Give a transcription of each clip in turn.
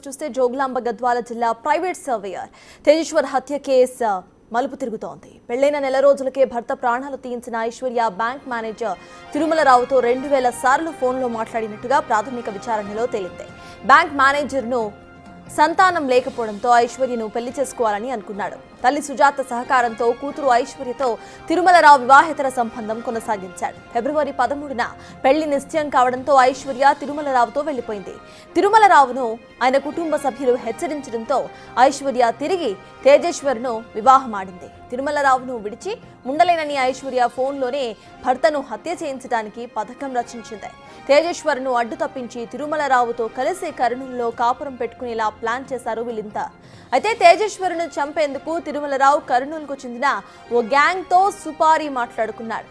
చూస్తే జోగులాంబ గద్వాల జిల్లా private surveyor Tejeshwar హత్య కేసు మలుపు తిరుగుతోంది. పెళ్లైన నెల రోజులకే భర్త ప్రాణాలు తీయించిన ఐశ్వర్య బ్యాంక్ మేనేజర్ తిరుమలరావుతో 2000 సార్లు ఫోన్లో మాట్లాడినట్టుగా ప్రాథమిక విచారణలో తేలింది. బ్యాంక్ మేనేజర్ను సంతానం లేకపోవడంతో ఐశ్వర్యను పెళ్లి చేసుకోవాలని అనుకున్నాడు. తల్లి సుజాత సహకారంతో కూతురు ఐశ్వర్యతో తిరుమలరావు వివాహేతర సంబంధం కొనసాగించాడు. ఫిబ్రవరి 13న పెళ్లి నిశ్చయం కావడంతో ఐశ్వర్య తిరుమలరావుతో వెళ్లిపోయింది. తిరుమలరావును ఆయన కుటుంబ సభ్యులు హెచ్చరించడంతో ఐశ్వర్య తిరిగి తేజేశ్వర్ను వివాహమాడింది. తిరుమలరావును విడిచి ఉండలేనని ఐశ్వర్య ఫోన్లోనే భర్తను హత్య చేయించడానికి పథకం రచించింది. తేజేశ్వర్ను అడ్డు తప్పించి తిరుమలరావుతో కలిసి కర్నూలులో కాపురం పెట్టుకునేలా ప్లాన్ చేశారు వీళ్ళంతా. అయితే తేజేశ్వర్ను చంపేందుకు తిరుమలరావు కర్నూలుకు చెందిన ఓ గ్యాంగ్తో సుపారీ మాట్లాడుకున్నాడు.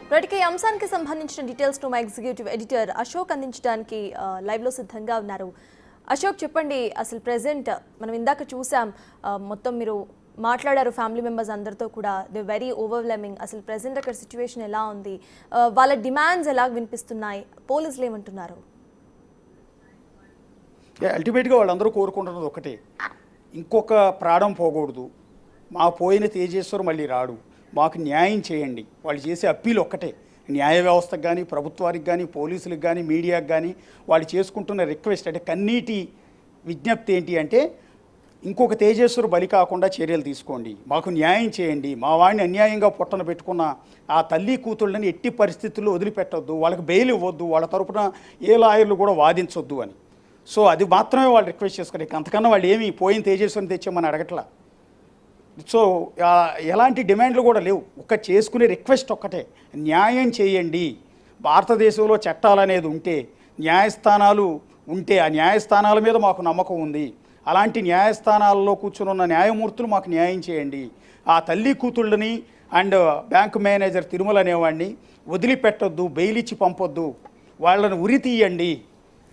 ఇప్పటికే ఈ అంశానికి సంబంధించిన డీటెయిల్స్ ను మా ఎగ్జిక్యూటివ్ ఎడిటర్ అశోక్ అందించడానికి లైవ్ లో సిద్ధంగా ఉన్నారు. అశోక్, చెప్పండి, అసలు ప్రెసెంట్ మనం ఇందాక చూసాం, మొత్తం మీరు మాట్లాడారు ఫ్యామిలీ మెంబర్స్ అందరితో కూడా, దే వెరీ ఓవర్వెల్మింగ్. అసలు ప్రెసెంట్ అక్కడ సిచ్యువేషన్ ఎలా ఉంది, వాళ్ళ డిమాండ్స్ ఎలా వినిపిస్తున్నాయి, పోలీసులు ఏమంటున్నారు? అల్టిమేట్గా వాళ్ళందరూ కోరుకుంటున్నది ఒకటే, ఇంకొక ప్రాణం పోకూడదు, మా పోయిన తేజేశ్వర్ మళ్ళీ రాడు, మాకు న్యాయం చేయండి. వాళ్ళు చేసే అప్పీల్ ఒక్కటే, న్యాయ వ్యవస్థకు కానీ, ప్రభుత్వానికి కానీ, పోలీసులకు కానీ, మీడియాకు కానీ వాళ్ళు చేసుకుంటున్న రిక్వెస్ట్ అంటే కన్నీటి విజ్ఞప్తి ఏంటి అంటే, ఇంకొక తేజేశ్వరు బలి కాకుండా చర్యలు తీసుకోండి, మాకు న్యాయం చేయండి, మా వాడిని అన్యాయంగా పొట్టన పెట్టుకున్న ఆ తల్లి కూతుళ్ళని ఎట్టి పరిస్థితుల్లో వదిలిపెట్టొద్దు, వాళ్ళకి బెయిల్ ఇవ్వద్దు, వాళ్ళ తరపున ఏ లాయర్లు కూడా వాదించొద్దు అని. సో అది మాత్రమే వాళ్ళు రిక్వెస్ట్ చేసుకుని, అంతకన్నా వాళ్ళు ఏమి పోయిన తేజేశ్వరిని తెచ్చామని అడగట్లా. సో ఎలాంటి డిమాండ్లు కూడా లేవు, ఒక చేసుకునే రిక్వెస్ట్ ఒక్కటే, న్యాయం చేయండి. భారతదేశంలో చట్టాలు అనేది ఉంటే, న్యాయస్థానాలు ఉంటే, ఆ న్యాయస్థానాల మీద మాకు నమ్మకం ఉంది. అలాంటి న్యాయస్థానాల్లో కూర్చున్న న్యాయమూర్తులు మాకు న్యాయం చేయండి. ఆ తల్లి కూతుళ్ళని అండ్ బ్యాంక్ మేనేజర్ తిరుమల అనేవాడిని వదిలిపెట్టొద్దు, బెయిల్ ఇచ్చి పంపొద్దు, వాళ్ళని ఉరి తీయండి.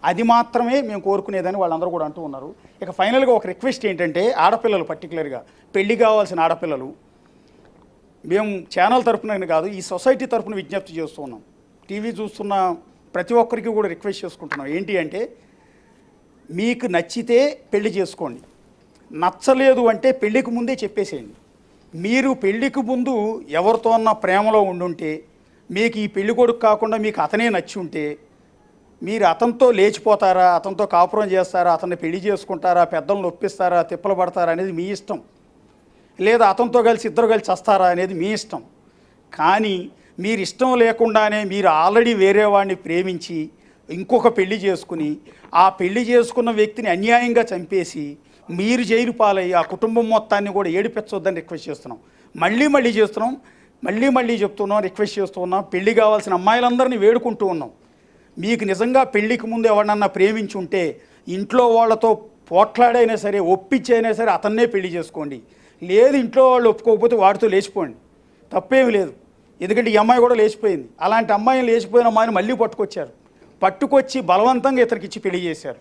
అది మాత్రమే మేము కోరుకునేదని వాళ్ళందరూ కూడా అంటూ ఉన్నారు. ఇక ఫైనల్గా ఒక రిక్వెస్ట్ ఏంటంటే, ఆడపిల్లలు పర్టికులర్గా పెళ్లి కావాల్సిన ఆడపిల్లలు, మేము ఛానల్ తరఫున కాదు, ఈ సొసైటీ తరఫున విజ్ఞప్తి చేస్తూ ఉన్నాం. టీవీ చూస్తున్న ప్రతి ఒక్కరికి కూడా రిక్వెస్ట్ చేసుకుంటున్నాం. ఏంటి అంటే, మీకు నచ్చితే పెళ్లి చేసుకోండి, నచ్చలేదు అంటే పెళ్లికి ముందే చెప్పేసేయండి. మీరు పెళ్లికి ముందు ఎవరితో అన్న ప్రేమలో ఉండుంటే, మీకు ఈ పెళ్లి కొడుకు కాకుండా మీకు అతనే నచ్చి ఉంటే, మీరు అతనితో లేచిపోతారా, అతనితో కాపురం చేస్తారా, అతన్ని పెళ్లి చేసుకుంటారా, పెద్దలను ఒప్పిస్తారా, తిప్పలు పడతారా అనేది మీ ఇష్టం, లేదా అతనితో కలిసి ఇద్దరు కలిసి వస్తారా అనేది మీ ఇష్టం. కానీ మీరు ఇష్టం లేకుండానే మీరు ఆల్రెడీ వేరే వాడిని ప్రేమించి ఇంకొక పెళ్లి చేసుకుని, ఆ పెళ్లి చేసుకున్న వ్యక్తిని అన్యాయంగా చంపేసి మీరు జైలు పాలయ్యి ఆ కుటుంబం మొత్తాన్ని కూడా ఏడిపించొద్దని రిక్వెస్ట్ చేస్తున్నాం. మళ్ళీ చెప్తున్నాం, రిక్వెస్ట్ చేస్తున్నాం. పెళ్లి కావాల్సిన అమ్మాయిలందరినీ వేడుకుంటూ ఉన్నాం. మీకు నిజంగా పెళ్లికి ముందు ఎవరినన్నా ప్రేమించి ఉంటే, ఇంట్లో వాళ్ళతో పోట్లాడైనా సరే, ఒప్పించైనా సరే అతన్నే పెళ్లి చేసుకోండి. లేదు ఇంట్లో వాళ్ళు ఒప్పుకోకపోతే వాడితో లేచిపోండి, తప్పేమి లేదు. ఎందుకంటే ఈ అమ్మాయి కూడా లేచిపోయింది. అలాంటి అమ్మాయిని, లేచిపోయిన అమ్మాయిని మళ్ళీ పట్టుకొచ్చి బలవంతంగా ఇతనికి ఇచ్చి పెళ్లి చేశారు.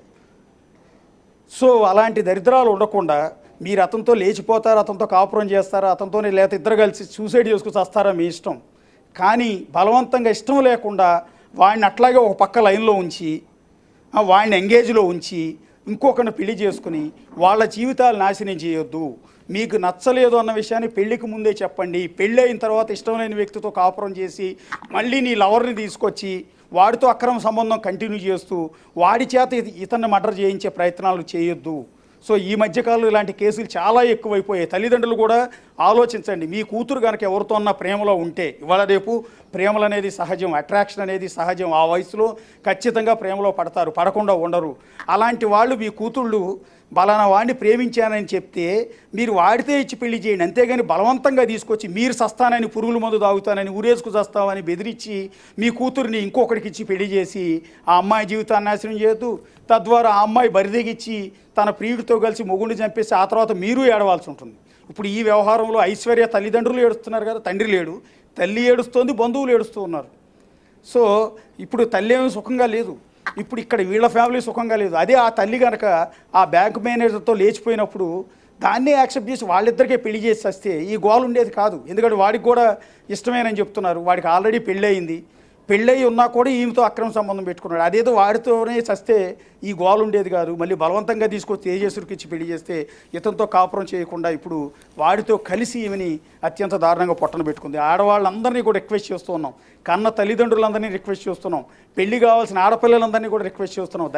సో అలాంటి దరిద్రాలు ఉండకుండా మీరు అతనితో లేచిపోతారా, అతనితో కాపురం చేస్తారా, అతనితోనే లేకపోతే ఇద్దరు కలిసి సూసైడ్ చేసుకుని వస్తారా మీ ఇష్టం. కానీ బలవంతంగా ఇష్టం లేకుండా వాడిని అట్లాగే ఒక పక్క లైన్లో ఉంచి, వాడిని ఎంగేజ్లో ఉంచి ఇంకొకరిని పెళ్లి చేసుకుని వాళ్ళ జీవితాలు నాశనం చేయొద్దు. మీకు నచ్చలేదు అన్న విషయాన్ని పెళ్లికి ముందే చెప్పండి. పెళ్ళి అయిన తర్వాత ఇష్టం లేని వ్యక్తితో కాపురం చేసి మళ్ళీ నీ లవర్ని తీసుకొచ్చి వాడితో అక్రమ సంబంధం కంటిన్యూ చేస్తూ వాడి చేత ఇతన్ని మర్డర్ చేయించే ప్రయత్నాలు చేయొద్దు. సో ఈ మధ్యకాలంలో ఇలాంటి కేసులు చాలా ఎక్కువైపోయాయి. తల్లిదండ్రులు కూడా ఆలోచించండి. మీ కూతురు కనుక ఎవరితో ఉన్న ప్రేమలో ఉంటే, ఇవాళ రేపు ప్రేమలు అనేది సహజం, అట్రాక్షన్ అనేది సహజం. ఆ వయసులో ఖచ్చితంగా ప్రేమలో పడతారు, పడకుండా ఉండరు. అలాంటి వాళ్ళు మీ కూతుళ్ళు బలానా వాడిని ప్రేమించానని చెప్తే మీరు వాడితే ఇచ్చి పెళ్లి చేయండి. అంతేగాని బలవంతంగా తీసుకొచ్చి మీరు సస్తానని, పురుగుల మందు తాగుతానని, ఊరేసుకు చస్తామని బెదిరించి మీ కూతురిని ఇంకొకరికి ఇచ్చి పెళ్లి చేసి ఆ అమ్మాయి జీవితాన్ని నాశనం చేయొద్దు. తద్వారా ఆ అమ్మాయి బరిదెగిచ్చి తన ప్రియుడితో కలిసి మొగుడిని చంపేసి ఆ తర్వాత మీరు ఏడవాల్సి ఉంటుంది. ఇప్పుడు ఈ వ్యవహారంలో ఐశ్వర్య తల్లిదండ్రులు ఏడుస్తున్నారు కదా, తండ్రి లేడు, తల్లి ఏడుస్తోంది, బంధువులు ఏడుస్తూ ఉన్నారు. సో ఇప్పుడు తల్లి ఏమీ సుఖంగా లేదు. ఇప్పుడు ఇక్కడ వీళ్ళ ఫ్యామిలీ సుఖంగా లేదు. అదే ఆ తల్లి కనుక ఆ బ్యాంక్ మేనేజర్తో లేచిపోయినప్పుడు దాన్నే యాక్సెప్ట్ చేసి వాళ్ళిద్దరికే పెళ్లి చేసి వస్తే ఈ గోల్ ఉండేది కాదు. ఎందుకంటే వాడికి కూడా ఇష్టమేనని చెప్తున్నారు. వాడికి ఆల్రెడీ పెళ్ళయింది. పెళ్ళయి ఉన్నా కూడా ఈమెతో అక్రమ సంబంధం పెట్టుకున్నాడు. అదేదో వాడితోనే చస్తే ఈ గోల్ ఉండేది కాదు. మళ్ళీ బలవంతంగా తీసుకొచ్చి తేజస్సుడికి ఇచ్చి పెళ్లి చేస్తే ఇతనితో కాపురం చేయకుండా ఇప్పుడు వాడితో కలిసి ఈమెని అత్యంత దారుణంగా పొట్టన పెట్టుకుంది. ఆడవాళ్ళందరినీ కూడా రిక్వెస్ట్ చేస్తూ ఉన్నాం, కన్న తల్లిదండ్రులందరినీ రిక్వెస్ట్ చేస్తున్నాం, పెళ్లి కావాల్సిన ఆడపిల్లలందరినీ కూడా రిక్వెస్ట్ చేస్తున్నాం.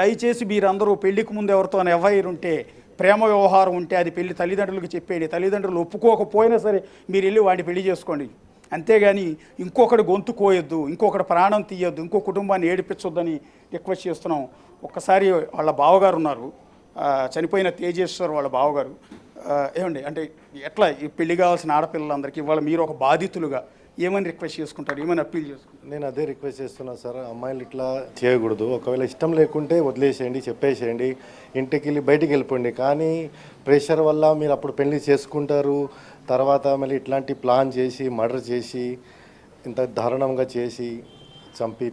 దయచేసి మీరందరూ పెళ్లికి ముందు ఎవరితో ఎఫ్ఐఆర్ ఉంటే, ప్రేమ వ్యవహారం ఉంటే అది పెళ్లి తల్లిదండ్రులకు చెప్పేయండి. తల్లిదండ్రులు ఒప్పుకోకపోయినా సరే మీరు వెళ్ళి వాడిని పెళ్లి చేసుకోండి. అంతేగాని ఇంకొకటి గొంతు కోయొద్దు, ఇంకొకటి ప్రాణం తీయొద్దు, ఇంకో కుటుంబాన్ని ఏడిపించొద్దని రిక్వెస్ట్ చేస్తున్నాం. ఒక్కసారి వాళ్ళ బావగారు ఉన్నారు, చనిపోయిన తేజేశ్వర్ వాళ్ళ బావగారు. ఏమండి, అంటే ఎట్లా ఈ పెళ్లి కావాల్సిన ఆడపిల్లలందరికీ ఇవాళ మీరు ఒక బాధితులుగా ఏమని రిక్వెస్ట్ చేసుకుంటారు, ఏమని అప్పీల్ చేసుకుంటారు? నేను అదే రిక్వెస్ట్ చేస్తున్నా సార్, అమ్మాయిలు ఇట్లా చేయకూడదు. ఒకవేళ ఇష్టం లేకుంటే వదిలేసేయండి, చెప్పేసేయండి, ఇంటికి వెళ్ళి బయటికి వెళ్ళిపోండి. కానీ ప్రెషర్ వల్ల మీరు అప్పుడు పెళ్లి చేసుకుంటారు, తర్వాత మళ్ళీ ఇట్లాంటి ప్లాన్ చేసి మర్డర్ చేసి ఇంత దారుణంగా చేసి చంపి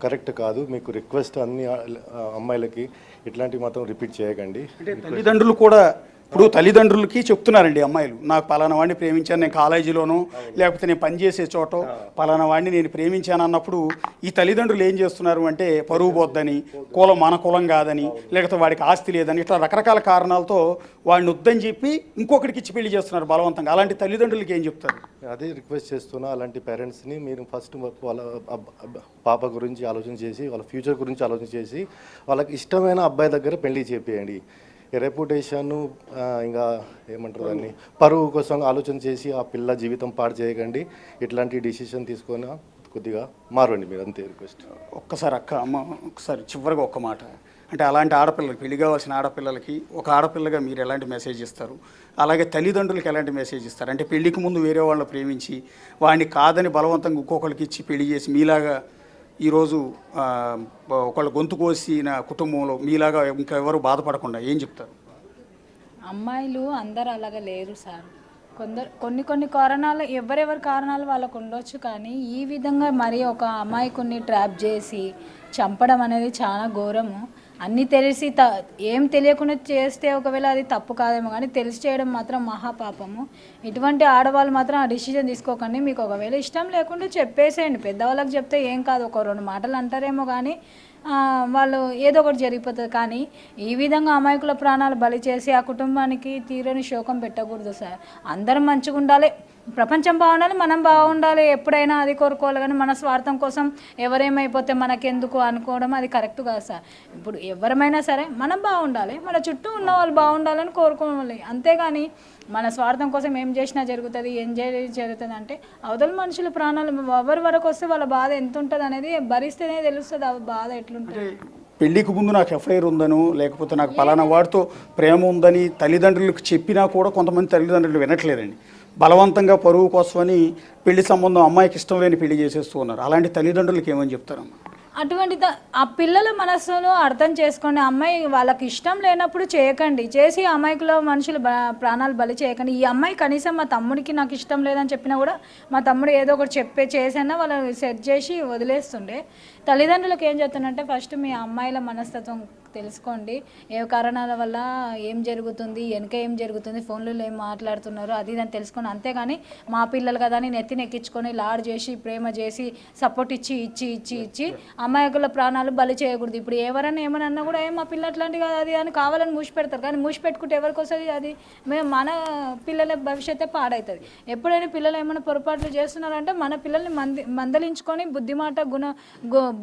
కరెక్ట్ కాదు. మీకు రిక్వెస్ట్ అన్ని అమ్మాయిలకి ఇట్లాంటివి మాత్రం రిపీట్ చేయకండి. అంటే తల్లిదండ్రులు కూడా ఇప్పుడు తల్లిదండ్రులకి చెప్తున్నారండి అమ్మాయిలు, నాకు పలానా వాడిని ప్రేమించాను, నేను కాలేజీలోనో లేకపోతే నేను పనిచేసే చోట పలానా వాడిని నేను ప్రేమించాను అన్నప్పుడు ఈ తల్లిదండ్రులు ఏం చేస్తున్నారు అంటే పరువు పోద్దని, కులం మన కులం కాదని, లేకపోతే వాడికి ఆస్తి లేదని, ఇట్లా రకరకాల కారణాలతో వాడిని వద్దని చెప్పి ఇంకొకరికి ఇచ్చి పెళ్లి చేస్తున్నారు బలవంతంగా. అలాంటి తల్లిదండ్రులకి ఏం చెప్తారు? అదే రిక్వెస్ట్ చేస్తున్నా, అలాంటి పేరెంట్స్ని మీరు ఫస్ట్ వాళ్ళ పాప గురించి ఆలోచన చేసి, వాళ్ళ ఫ్యూచర్ గురించి ఆలోచన చేసి వాళ్ళకి ఇష్టమైన అబ్బాయి దగ్గర పెళ్లి చేపియండి. రెప్యుటేషన్ ఇంకా ఏమంటారు దాన్ని, పరువు కోసం ఆలోచన చేసి ఆ పిల్ల జీవితం పాడు చేయకండి. ఇట్లాంటి డిసిషన్ తీసుకొని కొద్దిగా మారండి మీరు, అంతే రిక్వెస్ట్. ఒక్కసారి అక్క అమ్మ ఒకసారి చివరిగా ఒక్క మాట, అంటే అలాంటి ఆడపిల్లలకి, పెళ్లి కావాల్సిన ఆడపిల్లలకి ఒక ఆడపిల్లగా మీరు ఎలాంటి మెసేజ్ ఇస్తారు, అలాగే తల్లిదండ్రులకి ఎలాంటి మెసేజ్ ఇస్తారు? అంటే పెళ్లికి ముందు వేరే వాళ్ళని ప్రేమించి వాడిని కాదని బలవంతంగా ఇంకొకరికి ఇచ్చి పెళ్లి చేసి మీలాగా ఈరోజు ఒకళ్ళు గొంతు కోసిన కుటుంబంలో మీలాగా ఇంకా ఎవరు బాధపడకుండా ఏం చెప్తారు? అమ్మాయిలు అందరూ అలాగే లేరు సార్. కొన్ని కారణాలు, ఎవరెవరి కారణాలు వాళ్ళకు ఉండొచ్చు. కానీ ఈ విధంగా మరి ఒక అమాయకుని ట్రాప్ చేసి చంపడం అనేది చాలా ఘోరము. అన్నీ తెలిసి ఏం తెలియకుండా చేస్తే ఒకవేళ అది తప్పు కాదేమో, కానీ తెలిసి చేయడం మాత్రం మహాపాపము. ఇటువంటి ఆడవాళ్ళు మాత్రం ఆ డిసిజన్ తీసుకోకండి. మీకు ఒకవేళ ఇష్టం లేకుంటే చెప్పేసేయండి. పెద్దవాళ్ళకి చెప్తే ఏం కాదు, ఒక 2 మాటలు అంటారేమో కానీ వాళ్ళు ఏదో ఒకటి జరిగిపోతుంది. కానీ ఈ విధంగా అమాయకుల ప్రాణాలు బలి చేసి ఆ కుటుంబానికి తీరని శోకం పెట్టకూడదు సార్. అందరం మంచిగా ఉండాలి, ప్రపంచం బాగుండాలి, మనం బాగుండాలి, ఎప్పుడైనా అది కోరుకోవాలి. కానీ మన స్వార్థం కోసం ఎవరేమైపోతే మనకెందుకు అనుకోవడం అది కరెక్ట్ కాదు సార్. ఇప్పుడు ఎవరమైనా సరే మనం బాగుండాలి, మన చుట్టూ ఉన్న వాళ్ళు బాగుండాలని కోరుకోవాలి. అంతేగాని మన స్వార్థం కోసం ఏం చేసినా జరుగుతుంది, ఏం జరుగుతుంది అంటే అవతల మనుషుల ప్రాణాలు ఎవరి వరకు వస్తే వాళ్ళ బాధ ఎంత ఉంటుంది అనేది భరిస్తేనే తెలుస్తుంది ఆ బాధ ఎట్లుంటుంది. పెళ్లికి ముందు నాకు ఎఫ్ఐఆర్ ఉందను, లేకపోతే నాకు పలానా వాడితో ప్రేమ ఉందని తల్లిదండ్రులకు చెప్పినా కూడా కొంతమంది తల్లిదండ్రులు వినట్లేదండి. బలవంతంగా పరువు కోసమని పెళ్లి సంబంధం అమ్మాయికి ఇష్టం లేని పెళ్లి చేసేస్తూ ఉన్నారు. అలాంటి తల్లిదండ్రులకి ఏమని చెప్తారమ్మా? అటువంటి ఆ పిల్లల మనస్సును అర్థం చేసుకోండి. అమ్మాయి వాళ్ళకి ఇష్టం లేనప్పుడు చేయకండి, చేసి అమ్మాయికుల మనుషులు ప్రాణాలు బలి చేయకండి. ఈ అమ్మాయి కనీసం మా తమ్ముడికి నాకు ఇష్టం లేదని చెప్పినా కూడా మా తమ్ముడు ఏదో ఒకటి చేసైనా వాళ్ళని సెట్ చేసి వదిలేస్తుండే. తల్లిదండ్రులకు ఏం చెప్తానంటే ఫస్ట్ మీ అమ్మాయిల మనస్తత్వం తెలుసుకోండి, ఏ కారణాల వల్ల ఏం జరుగుతుంది, వెనక ఏం జరుగుతుంది, ఫోన్లలో ఏం మాట్లాడుతున్నారు అది ఇదని తెలుసుకోండి. అంతేగాని మా పిల్లలు కదా అని నెత్తిని ఎక్కించుకొని లాడ్ చేసి ప్రేమ చేసి సపోర్ట్ ఇచ్చి అమాయకుల ప్రాణాలు బలి చేయకూడదు. ఇప్పుడు ఎవరైనా ఏమన్నా కూడా మా పిల్ల అట్లాంటి కాదు అది అని కావాలని మూసి పెడతారు. కానీ మూసి పెట్టుకుంటే ఎవరికి వస్తుంది అది? మన పిల్లల భవిష్యత్తే పాడవుతుంది. ఎప్పుడైనా పిల్లలు ఏమైనా పొరపాట్లు చేస్తున్నారంటే మన పిల్లల్ని మందలించుకొని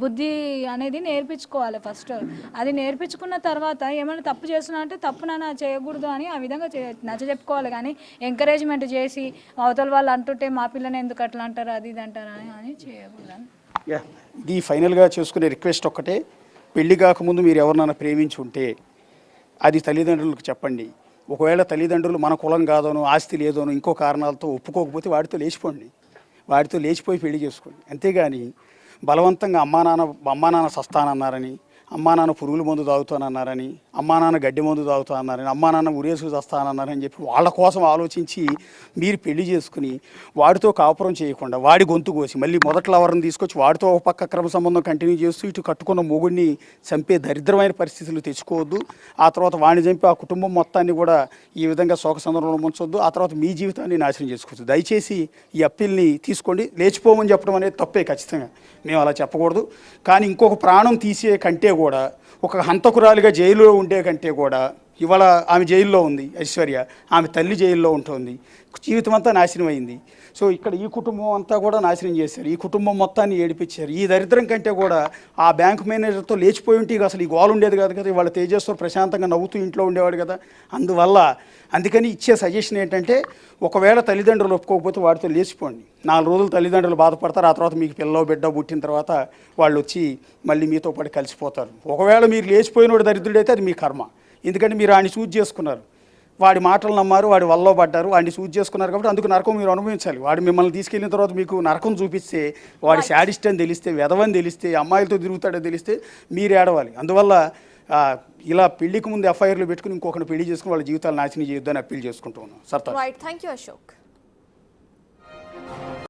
బుద్ధి అనేది నేర్పించుకోవాలి ఫస్ట్. అది నేర్పించుకున్న తర్వాత ఏమైనా తప్పు చేస్తున్నా అంటే తప్పు నాన్న చేయకూడదు అని ఆ విధంగా నచ్చ చెప్పుకోవాలి. కానీ ఎంకరేజ్మెంట్ చేసి అవతల వాళ్ళు అంటుంటే మా పిల్లని ఎందుకు అట్లా అంటారు అది ఇది అంటారు అని చేయకూడదు. ఇది ఫైనల్గా చేసుకునే రిక్వెస్ట్ ఒక్కటే, పెళ్లి కాకముందు మీరు ఎవరినైనా ప్రేమించి ఉంటే అది తల్లిదండ్రులకు చెప్పండి. ఒకవేళ తల్లిదండ్రులు మన కులం కాదోనో ఆస్తి లేదోనో ఇంకో కారణాలతో ఒప్పుకోకపోతే వాడితో లేచిపోయి పెళ్లి చేసుకోండి. అంతేగాని బలవంతంగా అమ్మా నాన్న సస్తానన్నారని, అమ్మా నాన్న పురుగుల మందు తాగుతానన్నారని, అమ్మా నాన్న గడ్డి మందు తాగుతా అన్నారని, అమ్మా నాన్న ఉరేసుకు చేస్తానన్నారని చెప్పి వాళ్ళ కోసం ఆలోచించి మీరు పెళ్లి చేసుకుని వాడితో కాపురం చేయకుండా వాడి గొంతు కోసి మళ్ళీ మొదట్లో ఎవరిని తీసుకొచ్చి వాడితో ఒక పక్క అక్రమ సంబంధం కంటిన్యూ చేస్తూ ఇటు కట్టుకున్న మొగుడిని చంపే దరిద్రమైన పరిస్థితులు తెచ్చుకోవద్దు. ఆ తర్వాత వాడిని చంపి ఆ కుటుంబం మొత్తాన్ని కూడా ఈ విధంగా శోక సందర్భంలో ముంచొద్దు. ఆ తర్వాత మీ జీవితాన్ని నాశనం చేసుకోవచ్చు. దయచేసి ఈ అప్పీల్ని తీసుకోండి. లేచిపోమని చెప్పడం అనేది తప్పే, ఖచ్చితంగా మేము అలా చెప్పకూడదు. కానీ ఇంకొక ప్రాణం తీసే కంటే కూడా, ఒక హంతకురాలిగా జైల్లో ఉండే కంటే కూడా, ఇవాళ ఆమె జైల్లో ఉంది ఐశ్వర్య, ఆమె తల్లి జైల్లో ఉంటుంది, జీవితం అంతా నాశనం అయింది. సో ఇక్కడ ఈ కుటుంబం అంతా కూడా నాశనం చేశారు, ఈ కుటుంబం మొత్తాన్ని ఏడిపించారు. ఈ దరిద్రం కంటే కూడా ఆ బ్యాంక్ మేనేజర్తో లేచిపోయి ఉంటే అసలు ఈ గోల్ ఉండేది కాదు కదా, ఇవాళ తేజస్తో ప్రశాంతంగా నవ్వుతూ ఇంట్లో ఉండేవాడు కదా. అందుకని ఇచ్చే సజెషన్ ఏంటంటే, ఒకవేళ తల్లిదండ్రులు ఒప్పుకోకపోతే వాడితో లేచిపోండి. 4 రోజులు తల్లిదండ్రులు బాధపడతారు. ఆ తర్వాత మీకు పిల్ల బిడ్డ పుట్టిన తర్వాత వాళ్ళు వచ్చి మళ్ళీ మీతో పాటు కలిసిపోతారు. ఒకవేళ మీరు లేచిపోయినోడు దరిద్రుడైతే అది మీ కర్మ. ఎందుకంటే మీరు వాడిని చూజ్ చేసుకున్నారు, వాడి మాటలు నమ్మారు, వాడి వల్ల పడ్డారు, వాడిని చూజ్ చేసుకున్నారు. కాబట్టి అందుకు నరకం మీరు అనుభవించాలి. వాడు మిమ్మల్ని తీసుకెళ్ళిన తర్వాత మీకు నరకం చూపిస్తే, వాడి శాడిస్ట్ అని తెలిస్తే, వెధవని తెలిస్తే, అమ్మాయిలతో తిరుగుతాడని తెలిస్తే మీరు ఏడవాలి. అందువల్ల ఇలా పెళ్లికి ముందు ఎఫ్ఐఆర్లు పెట్టుకుని ఇంకొకరిని పెళ్లి చేసుకుని వాళ్ళ జీవితాలు నాశనం చేయొద్దని అప్పీల్ చేసుకుంటూ ఉన్నాం. Right, thank you Ashok.